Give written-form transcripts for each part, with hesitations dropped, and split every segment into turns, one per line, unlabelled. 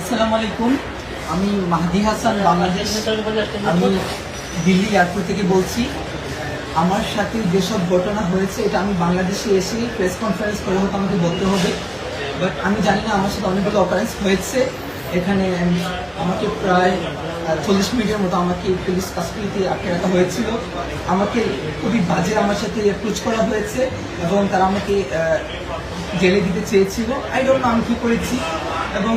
আসসালামু আলাইকুম। আমি মাহদি হাসান, বাংলাদেশ। আমি দিল্লি এয়ারপোর্ট থেকে বলছি। আমার সাথে যেসব ঘটনা হয়েছে এটা আমি বাংলাদেশে এসে প্রেস কনফারেন্স করে হয়তো আমাকে বলতে হবে, বাট আমি জানি না। আমার সাথে অনেকগুলো অকারেন্স হয়েছে এখানে। আমাকে প্রায় 40 মিনিটের মতো আমাকে পুলিশ কাস্টডিতে আটকে রাখা হয়েছিল। আমাকে খুবই বাজে আমার সাথে অ্যাপ্রোচ করা হয়েছে এবং তারা আমাকে জেলে দিতে চেয়েছিল। আই ডোন্ট নো আমি কী করেছি। এবং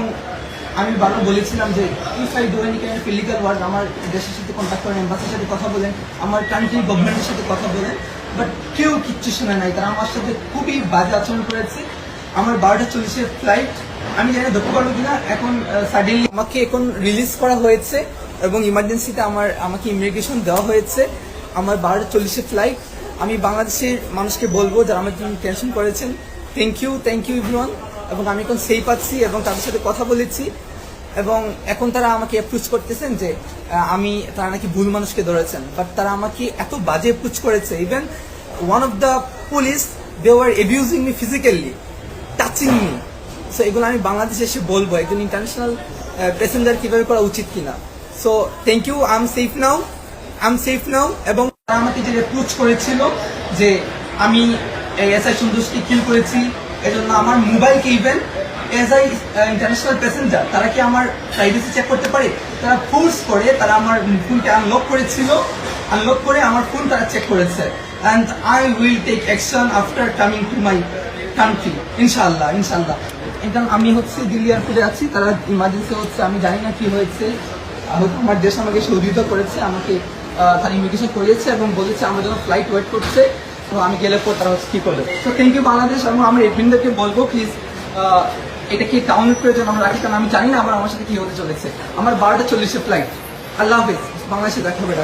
আমি বারবার বলেছিলাম যে if I do any kind of illegal work, আমার দেশের সাথে কন্ট্যাক্ট করেন, এম্বাসির সাথে কথা বলেন, আমার কান্ট্রি গভর্নমেন্টের সাথে কথা বলেন, বাট কেউ কিচ্ছু শোনে নাই। তারা আমার সাথে খুবই বাজে আচরণ করেছে। আমার 12:40-এর ফ্লাইট, আমি জানি ধরতে পারবো কিনা। এখন সাডেনলি আমাকে এখন রিলিজ করা হয়েছে এবং ইমার্জেন্সিতে আমাকে ইমিগ্রেশন দেওয়া হয়েছে। আমার 12:40-এর ফ্লাইট। আমি বাংলাদেশের মানুষকে বলবো যারা আমার জন্য টেনশন করেছেন, থ্যাংক ইউ এভরিওয়ান। এবং আমি এখন সেফ আছি এবং তাদের সাথে কথা বলেছি এবং এখন তারা আমাকে অ্যাপ্রোচ করতেছেন যে তারা নাকি ভুল মানুষকে ধরেছেন, বাট তারা আমাকে এত বাজে অ্যাপ্রোচ করেছে। Even one of the police, they were abusing me physically, touching me. So এগুলো আমি বাংলাদেশে এসে বলবো একজন ইন্টারন্যাশনাল প্যাসেঞ্জার কীভাবে করা উচিত কিনা। So thank you, I am safe now. এবং তারা আমাকে যে অ্যাপ্রোচ করেছিল যে আমি এসআই সন্তোষকে কিল করেছি, এজন্য আমার মোবাইলকে even as I international passenger তারা কি আমার প্রাইভেসি চেক করতে পারে? তারা ফোর্স করে তারা আমার ফোনকে আনলক করেছিল, আনলক করে আমার ফোন তারা চেক করেছে। And I will take action after coming to my country, ইনশাআল্লাহ। এখন আমি দিল্লি এয়ারপোর্টে আছি। তারা ইমার্জেন্সি হচ্ছে, আমি জানি না কি হয়েছে। হয়তো আমার দেশ আমাকে সহযোগিতা করেছে, আমাকে তারা ইমিগ্রেশন করিয়েছে এবং বলেছে আমার জন্য ফ্লাইট ওয়েট করছে। তো আমি গেলে পর তারা কি করবে। তো থ্যাংক ইউ বাংলাদেশ। এবং আমার এডমিনদেরকে বলবো প্লিজ এটা কি ডাউনলোড করে যেন আমরা রাখি, কারণ আমি জানি না আমার সাথে কি হতে চলেছে। আমার 12:40-এর ফ্লাইট। আল্লাহ হাফেজ। বাংলাদেশে দেখা হবে।